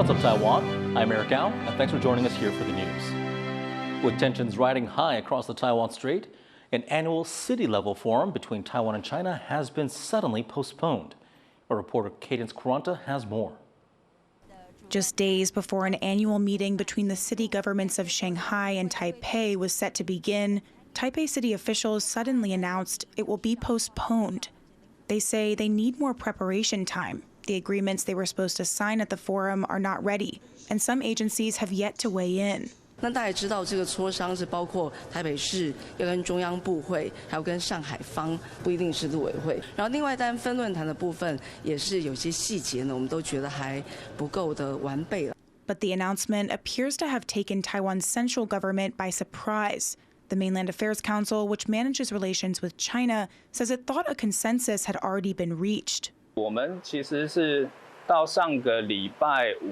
What's up, Taiwan? I'm Eric Ao, and thanks for joining us here for the news. With tensions riding high across the Taiwan Strait, an annual city-level forum between Taiwan and China has been suddenly postponed. Our reporter Cadence Quaranta has more. Just days before an annual meeting between the city governments of Shanghai and Taipei was set to begin, Taipei city officials suddenly announced it will be postponed. They say they need more preparation time. The agreements they were supposed to sign at the forum are not ready, and some agencies have yet to weigh in. 那大家知道，这个磋商是包括台北市要跟中央部会，还有跟上海方，不一定是陆委会。然后另外，单分论坛的部分也是有些细节呢，我们都觉得还不够的完备了。But the announcement appears to have taken Taiwan's central government by surprise. The Mainland Affairs Council, which manages relations with China, says it thought a consensus had already been reached. 我们其实是到上个礼拜五，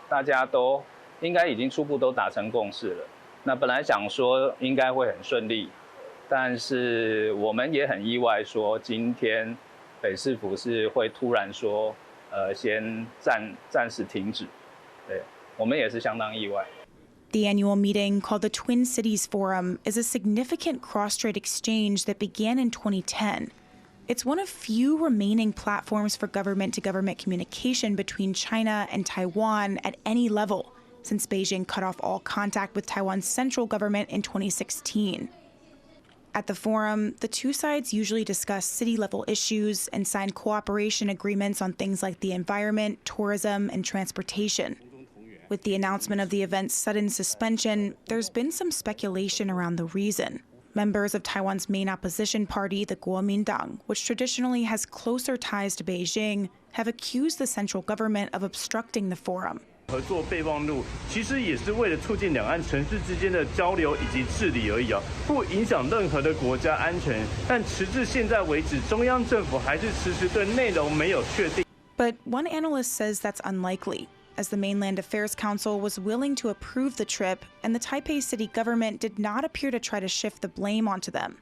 大家都应该已经初步都达成共识了。那本来想说应该会很顺利，但是我们也很意外，说今天北市府是会突然说，先暂时停止。对，我们也是相当意外。 The annual meeting, called the Twin Cities Forum, is a significant cross-strait exchange that began in 2010. It's one of few remaining platforms for government-to-government communication between China and Taiwan at any level, since Beijing cut off all contact with Taiwan's central government in 2016. At the forum, the two sides usually discuss city-level issues and sign cooperation agreements on things like the environment, tourism, and transportation. With the announcement of the event's sudden suspension, there's been some speculation around the reason. Members of Taiwan's main opposition party, the Kuomintang, which traditionally has closer ties to Beijing, have accused the central government of obstructing the forum. 合作备忘录其实也是为了促进两岸城市之间的交流以及治理而已啊，不影响任何的国家安全。但直至现在为止，中央政府还是迟迟对内容没有确定。But one analyst says that's unlikely, as the Mainland Affairs Council was willing to approve the trip, and the Taipei city government did not appear to try to shift the blame onto them.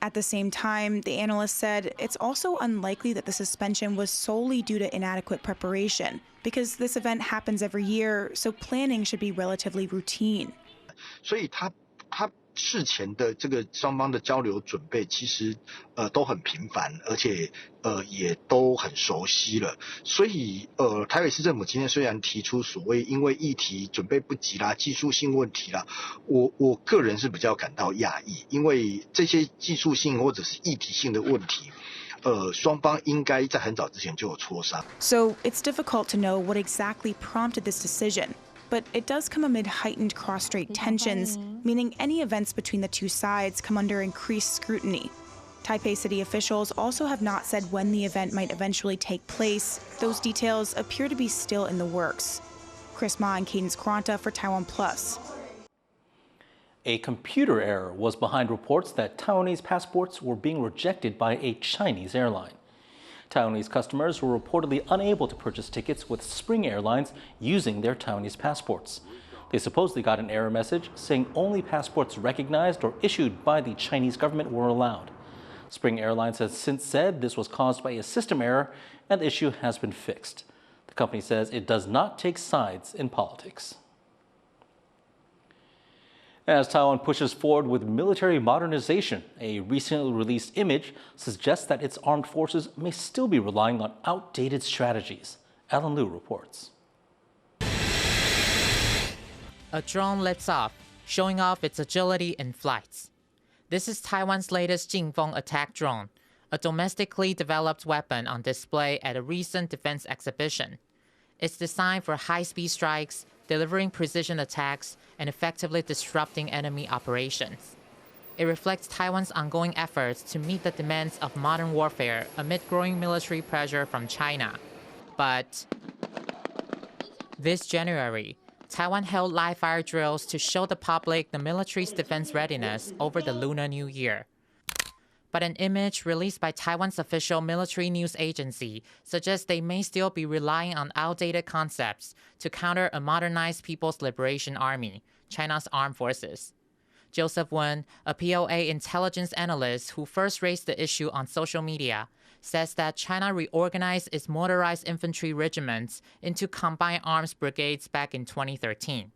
At the same time, the analyst said it's also unlikely that the suspension was solely due to inadequate preparation, because this event happens every year, so planning should be relatively routine. 所以他事前的这个双方的交流准备其实都很频繁，而且也都很熟悉了。所以台北市政府今天虽然提出所谓因为议题准备不及啦、技术性问题啦，我个人是比较感到讶异，因为这些技术性或者是议题性的问题。双方应该在很早之前就有磋商。So it's difficult to know what exactly prompted this decision, but it does come amid heightened cross-strait tensions, meaning any events between the two sides come under increased scrutiny. Taipei city officials also have not said when the event might eventually take place. Those details appear to be still in the works. Chris Ma and Cadence Quaranta for TaiwanPlus. A computer error was behind reports that Taiwanese passports were being rejected by a Chinese airline. Taiwanese customers were reportedly unable to purchase tickets with Spring Airlines using their Taiwanese passports. They supposedly got an error message saying only passports recognized or issued by the Chinese government were allowed. Spring Airlines has since said this was caused by a system error and the issue has been fixed. The company says it does not take sides in politics. As Taiwan pushes forward with military modernization, a recently released image suggests that its armed forces may still be relying on outdated strategies. Alan Liu reports. A drone lifts off, showing off its agility in flights. This is Taiwan's latest Jingfeng attack drone, a domestically developed weapon on display at a recent defense exhibition. It's designed for high-speed strikes, delivering precision attacks, and effectively disrupting enemy operations. It reflects Taiwan's ongoing efforts to meet the demands of modern warfare amid growing military pressure from China. But this January, Taiwan held live-fire drills to show the public the military's defense readiness over the Lunar New Year. But an image released by Taiwan's official military news agency suggests they may still be relying on outdated concepts to counter a modernized People's Liberation Army, China's armed forces. Joseph Wen, a POA intelligence analyst who first raised the issue on social media, says that China reorganized its motorized infantry regiments into combined arms brigades back in 2013.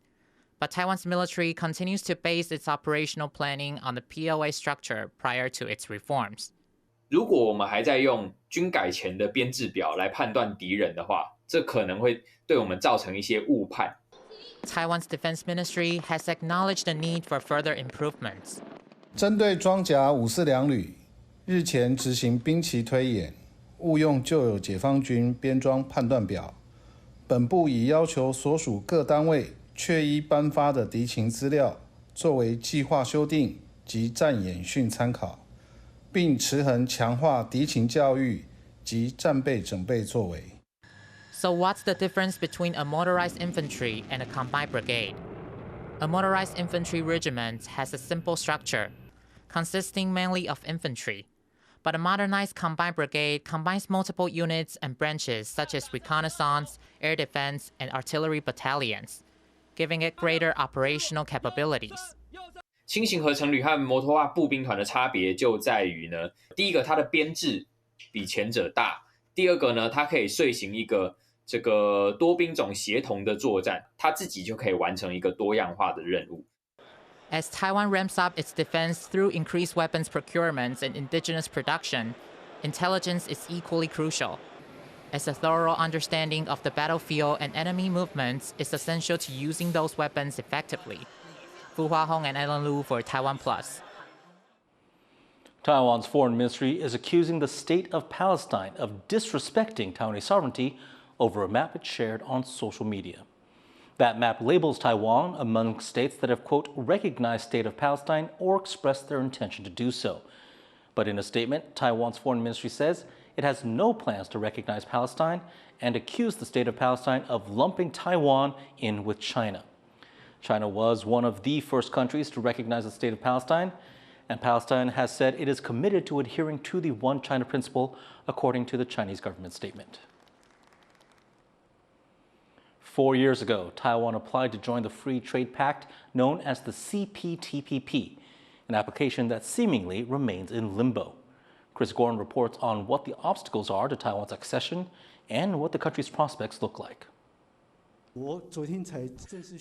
But Taiwan's military continues to base its operational planning on the POA structure prior to its reforms. 如果我们还在用军改前的编制表来判断敌人的话，这可能会对我们造成一些误判。Taiwan's defense ministry has acknowledged the need for further improvements. 针对装甲五四两旅，日前执行兵棋推演，误用旧有解放军编装判断表，本部已要求所属各单位确依颁发的敌情资料，作为计划修订及战演训参考，并持衡强化敌情教育及战备整备作为。So what's the difference between a motorized infantry and a combined brigade? A motorized infantry regiment has a simple structure, consisting mainly of infantry. But a modernized combined brigade combines multiple units and branches such as reconnaissance, air defense, and artillery battalions, giving it greater operational capabilities. 轻型合成旅和摩托化步兵团的差别就在于呢，第一个它的编制比前者大，第二个呢，它可以遂行一个这个多兵种协同的作战，它自己就可以完成一个多样化的任务。As Taiwan ramps up its defense through increased weapons procurements and indigenous production, intelligence is equally crucial, as a thorough understanding of the battlefield and enemy movements is essential to using those weapons effectively. Fu Huahong and Ellen Lu for TaiwanPlus. Taiwan's foreign ministry is accusing the state of Palestine of disrespecting Taiwanese sovereignty over a map it shared on social media. That map labels Taiwan among states that have, quote, recognized state of Palestine or expressed their intention to do so. But in a statement, Taiwan's foreign ministry says it has no plans to recognize Palestine and accused the state of Palestine of lumping Taiwan in with China. China was one of the first countries to recognize the state of Palestine, and Palestine has said it is committed to adhering to the One China principle, according to the Chinese government statement. 4 years ago, Taiwan applied to join the Free Trade Pact known as the CPTPP, an application that seemingly remains in limbo. Chris Gordon reports on what the obstacles are to Taiwan's accession and what the country's prospects look like.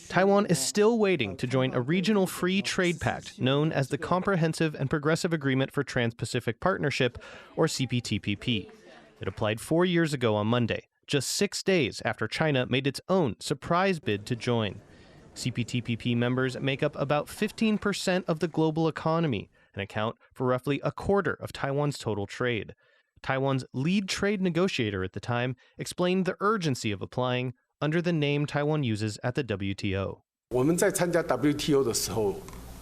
Taiwan is still waiting to join a regional free trade pact known as the Comprehensive and Progressive Agreement for Trans-Pacific Partnership, or CPTPP. It applied 4 years ago on Monday, just 6 days after China made its own surprise bid to join. CPTPP members make up about 15% of the global economy and account for roughly a quarter of Taiwan's total trade. Taiwan's lead trade negotiator at the time explained the urgency of applying under the name Taiwan uses at the WTO. 我们在参加 WTO 的时候，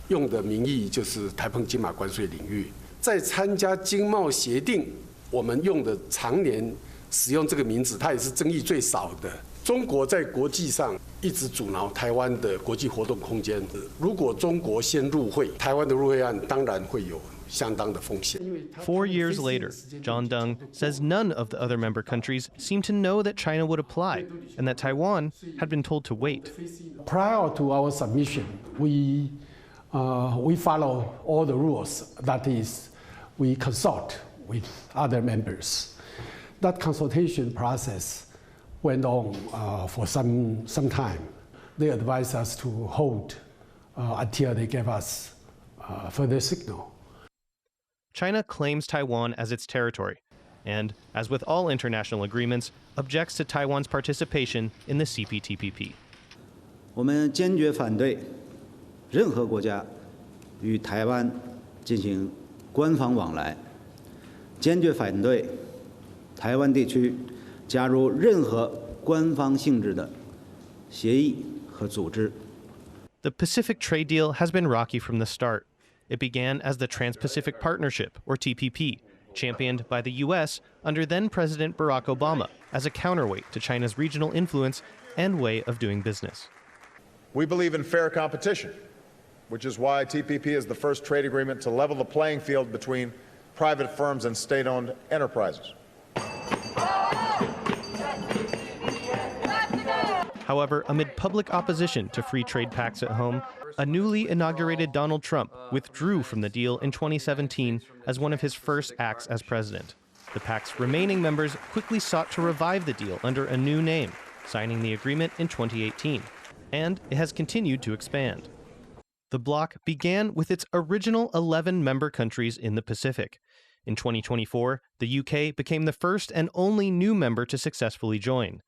用的名义就是台澎金马关税领域。在参加经贸协定，我们用的常年使用这个名字，它也是争议最少的。中国在国际上一直阻挠台湾的国际活动空间。如果中国先入会，台湾的入会案当然会有相当的风险。 4 years later, John Deng says none of the other member countries seemed to know that China would apply, and that Taiwan had been told to wait. Prior to our submission, we follow all the rules. That is, we consult with other members. That consultation process went on for some time. They advised us to hold until they gave us further signal. China claims Taiwan as its territory, and, as with all international agreements, objects to Taiwan's participation in the CPTPP. 我们坚决反对任何国家与台湾进行官方往来，坚决反对台湾地区加入任何官方性质的协议和组织。 The Pacific trade deal has been rocky from the start. It began as the Trans-Pacific Partnership, or TPP, championed by the U.S. under then-President Barack Obama as a counterweight to China's regional influence and way of doing business. We believe in fair competition, which is why TPP is the first trade agreement to level the playing field between private firms and state-owned enterprises. However, amid public opposition to free trade pacts at home, a newly inaugurated Donald Trump withdrew from the deal in 2017 as one of his first acts as president. The pact's remaining members quickly sought to revive the deal under a new name, signing the agreement in 2018, and it has continued to expand. The bloc began with its original 11 member countries in the Pacific. In 2024, the UK became the first and only new member to successfully join.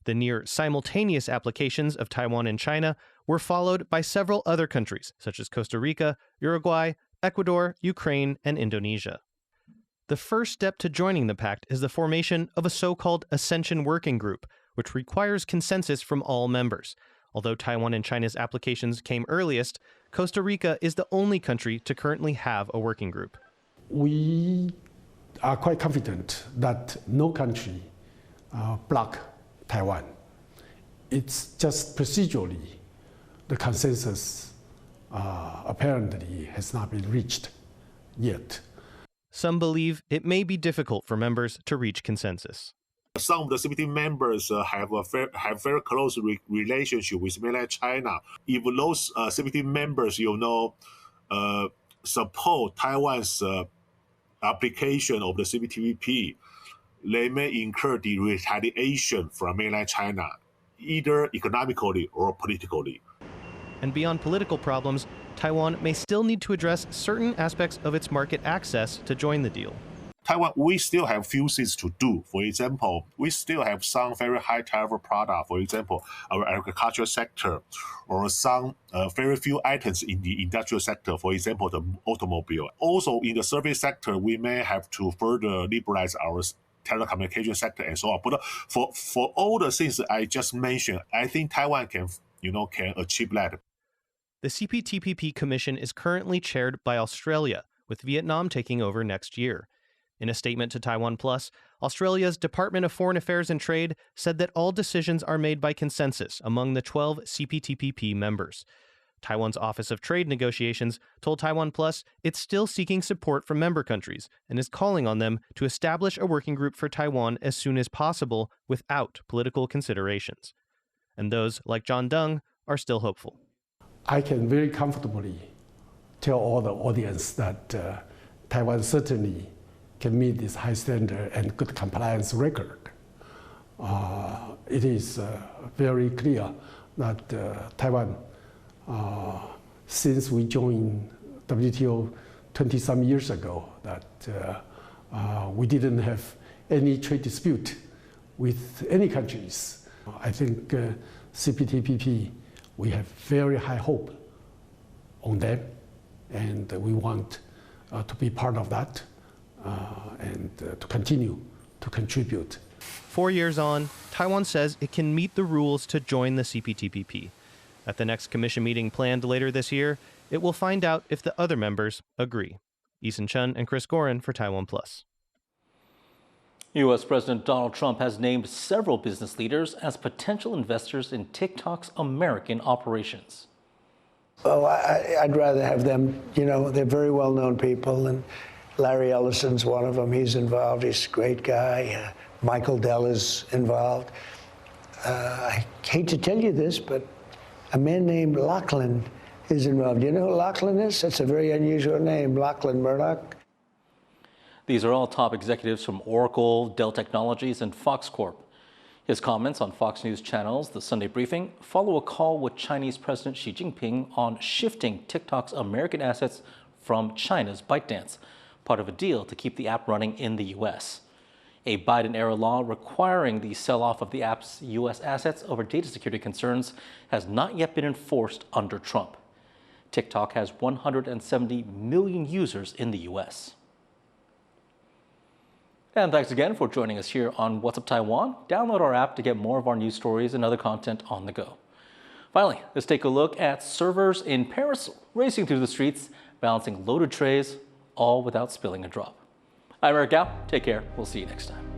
The near simultaneous applications of Taiwan and China were followed by several other countries, such as Costa Rica, Uruguay, Ecuador, Ukraine, and Indonesia. The first step to joining the pact is the formation of a so-called Ascension Working Group, which requires consensus from all members. Although Taiwan and China's applications came earliest, Costa Rica is the only country to currently have a working group. We are quite confident that no country block Taiwan. It's just procedurally the consensus apparently has not been reached yet. Some believe it may be difficult for members to reach consensus. Some of the CPT members have very close relationship with mainland China. If those CPT members, support Taiwan's application of the CPTPP, they may incur the retaliation from mainland China, either economically or politically. And beyond political problems, Taiwan may still need to address certain aspects of its market access to join the deal. Taiwan, we still have few things to do. For example, we still have some very high tariff product, for example, our agricultural sector, or some very few items in the industrial sector, for example, the automobile. Also, in the service sector, we may have to further liberalize our telecommunication sector and so on. But for all the things I just mentioned, I think Taiwan can achieve that. The CPTPP Commission is currently chaired by Australia, with Vietnam taking over next year. In a statement to TaiwanPlus, Australia's Department of Foreign Affairs and Trade said that all decisions are made by consensus among the 12 CPTPP members. Taiwan's Office of Trade Negotiations told TaiwanPlus it's still seeking support from member countries and is calling on them to establish a working group for Taiwan as soon as possible without political considerations. And those, like John Dung, are still hopeful. I can very comfortably tell all the audience that Taiwan certainly can meet this high standard and good compliance record. It is very clear that Taiwan, since we joined WTO 20-some years ago, that we didn't have any trade dispute with any countries. I think CPTPP, we have very high hope on them, and we want to be part of that and to continue to contribute. 4 years on, Taiwan says it can meet the rules to join the CPTPP. At the next Commission meeting planned later this year, it will find out if the other members agree. Eason Chen and Chris Gorin for TaiwanPlus. U.S. President Donald Trump has named several business leaders as potential investors in TikTok's American operations. Well, I'd rather have them, they're very well-known people, and Larry Ellison's one of them. He's involved. He's a great guy. Michael Dell is involved. I hate to tell you this, but a man named Lachlan is involved. You know who Lachlan is? That's a very unusual name, Lachlan Murdoch. These are all top executives from Oracle, Dell Technologies, and Fox Corp. His comments on Fox News channels, The Sunday Briefing, follow a call with Chinese President Xi Jinping on shifting TikTok's American assets from China's ByteDance, part of a deal to keep the app running in the U.S. A Biden-era law requiring the sell-off of the app's U.S. assets over data security concerns has not yet been enforced under Trump. TikTok has 170 million users in the U.S. And thanks again for joining us here on What's Up Taiwan. Download our app to get more of our news stories and other content on the go. Finally, let's take a look at servers in Paris racing through the streets, balancing loaded trays, all without spilling a drop. I'm Eric Gao. Take care. We'll see you next time.